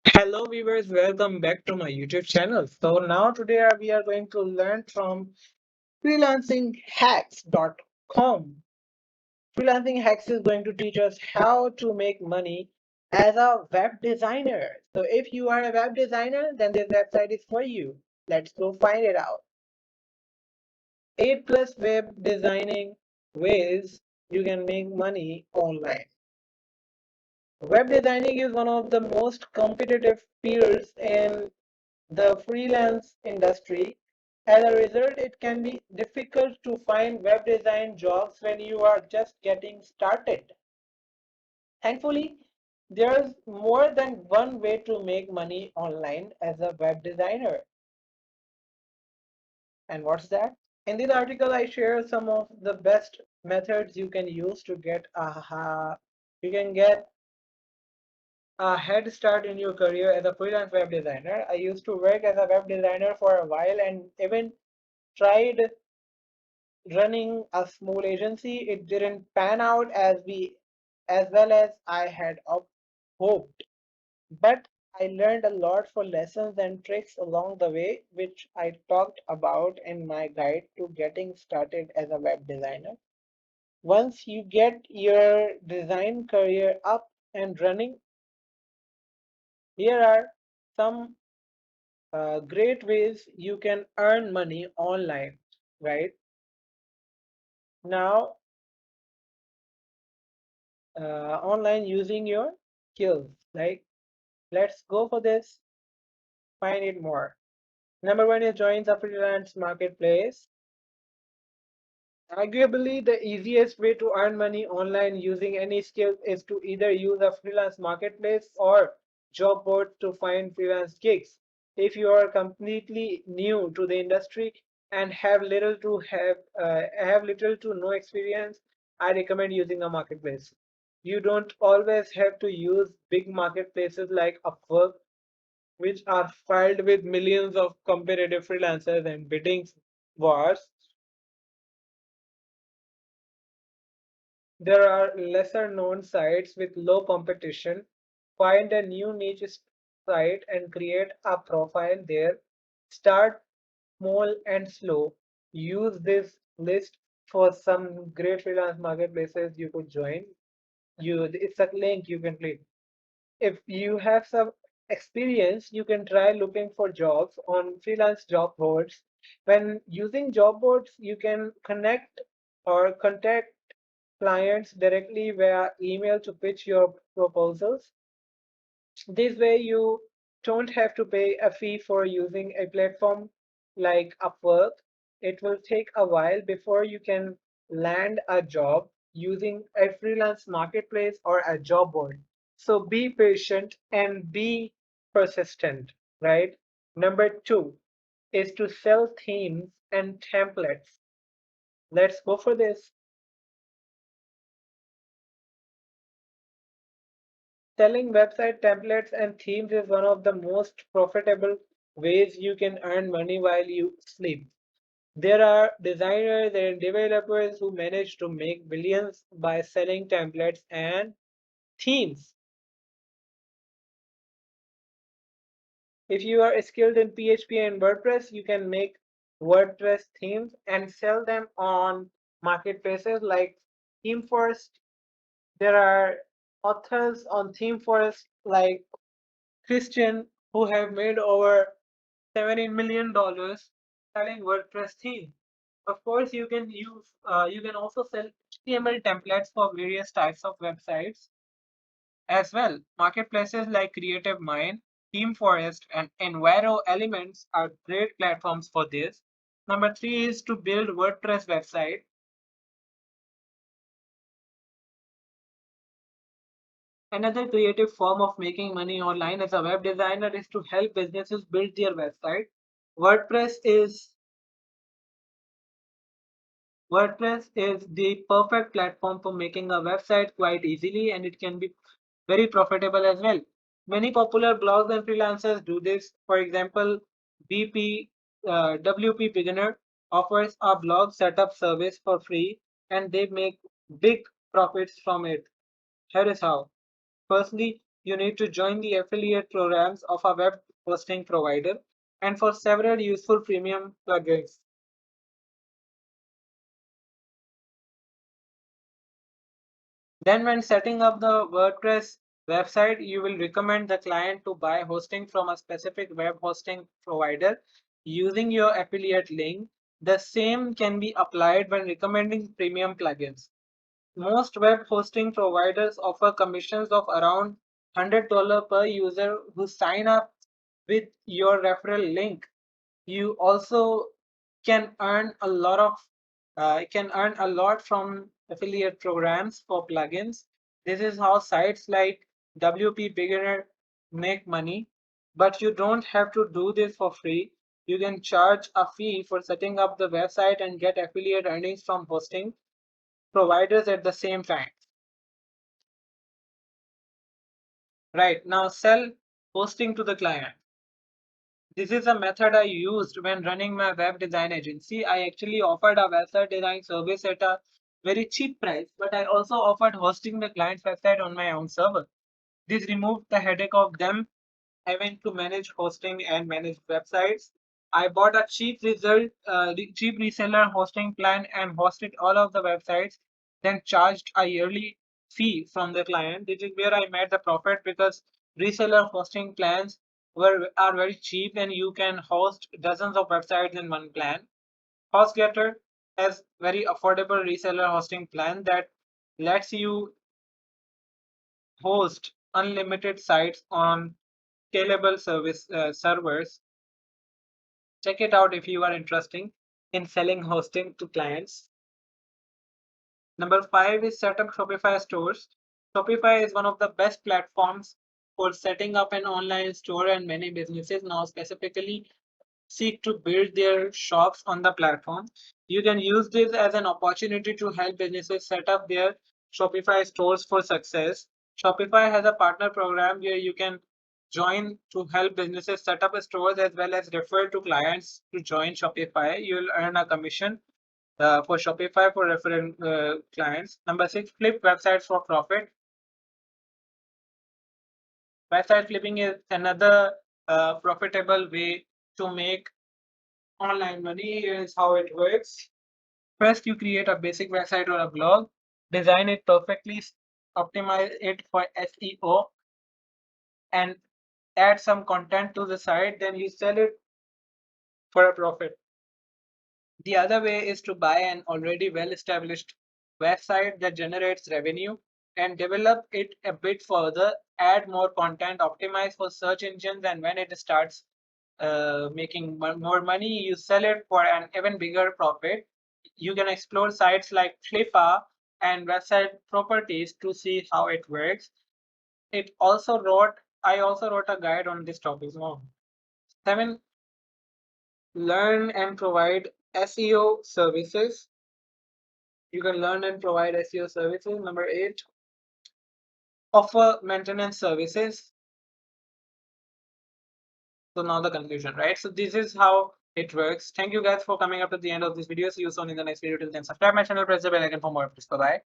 Hello viewers, welcome back to my YouTube channel. So now today we are going to learn from freelancing.hacks.com. Freelancing Hacks is going to teach us how to make money as a web designer. So if you are a web designer, then this website is for you. Let's go find it out. 8 plus web designing ways you can make money online. Web designing is one of the most competitive fields in the freelance industry. As a result, it can be difficult to find web design jobs when you are just getting started. Thankfully, there's more than one way to make money online as a web designer. And what's that? In this article, I share some of the best methods you can use to get you can get a head start in your career as a freelance web designer. I used to work as a web designer for a while and even tried running a small agency. It didn't pan out as well as I had hoped, but I learned a lot for lessons and tricks along the way, which I talked about in my guide to getting started as a web designer. Once you get your design career up and running, here are some great ways you can earn money online, right? Now, online using your skills. Like, let's go for this, find it more. Number one is join the freelance marketplace. Arguably, the easiest way to earn money online using any skill is to either use a freelance marketplace or job boards to find freelance gigs. If you are completely new to the industry and have little to no experience, I recommend using a marketplace. You don't always have to use big marketplaces like Upwork, which are filled with millions of competitive freelancers and bidding wars. There are lesser known sites with low competition. Find a new niche site and create a profile there. Start small and slow. Use this list for some great freelance marketplaces you could join. It's a link you can click. If you have some experience, you can try looking for jobs on freelance job boards. When using job boards, you can connect or contact clients directly via email to pitch your proposals. This way, you don't have to pay a fee for using a platform like Upwork. It will take a while before you can land a job using a freelance marketplace or a job board. So be patient and be persistent, right? Number two is to sell themes and templates. Let's go for this. Selling website templates and themes is one of the most profitable ways you can earn money while you sleep. There are designers and developers who manage to make billions by selling templates and themes. If you are skilled in PHP and WordPress, you can make WordPress themes and sell them on marketplaces like ThemeForest. There are authors on ThemeForest like Christian who have made over $17 million selling WordPress theme. Of course, you can also sell HTML templates for various types of websites as well. Marketplaces like Creative Mind, ThemeForest, and Enviro Elements are great platforms for this. Number three is to build WordPress website. Another creative form of making money online as a web designer is to help businesses build their website. WordPress is WordPress is the perfect platform for making a website quite easily, and it can be very profitable as well. Many popular blogs and freelancers do this. For example, WP Beginner offers a blog setup service for free and they make big profits from it. Here is how. Firstly, you need to join the affiliate programs of a web hosting provider and for several useful premium plugins. Then when setting up the WordPress website, you will recommend the client to buy hosting from a specific web hosting provider using your affiliate link. The same can be applied when recommending premium plugins. Most web hosting providers offer commissions of around $100 per user who sign up with your referral link. You also can earn a lot of can earn a lot from affiliate programs for plugins. This is how sites like WP Beginner make money, but you don't have to do this for free. You can charge a fee for setting up the website and get affiliate earnings from hosting providers at the same time. Right now, sell hosting to the client. This is a method I used when running my web design agency. I actually offered a website design service at a very cheap price, but I also offered hosting the client's website on my own server. This removed the headache of them having to manage hosting and manage websites. I bought a cheap reseller hosting plan and hosted all of the websites, then charged a yearly fee from the client. This is where I made the profit because reseller hosting plans are very cheap and you can host dozens of websites in one plan. HostGator has very affordable reseller hosting plan that lets you host unlimited sites on scalable servers. Check it out if you are interested in selling hosting to clients. Number five is set up Shopify stores. Shopify is one of the best platforms for setting up an online store, and many businesses now specifically seek to build their shops on the platform. You can use this as an opportunity to help businesses set up their Shopify stores for success. Shopify has a partner program where you can join to help businesses set up stores as well as refer to clients to join Shopify. You'll earn a commission for Shopify for referring clients. Number six, flip websites for profit. Website flipping is another profitable way to make online money. Is how it works. First, you create a basic website or a blog, design it perfectly, optimize it for SEO, and add some content to the site. Then you sell it for a profit. The other way is to buy an already well established website that generates revenue and develop it a bit further, add more content, optimize for search engines, and when it starts making more money, you sell it for an even bigger profit. You can explore sites like Flippa and website properties to see how it works. I also wrote a guide on this topic. So, seven, learn and provide SEO services. You can learn and provide SEO services. Number eight, offer maintenance services. So now the conclusion, right? So this is how it works. Thank you guys for coming up to the end of this video. See you soon in the next video. Till then, subscribe my channel, press the bell icon for more updates. Bye bye.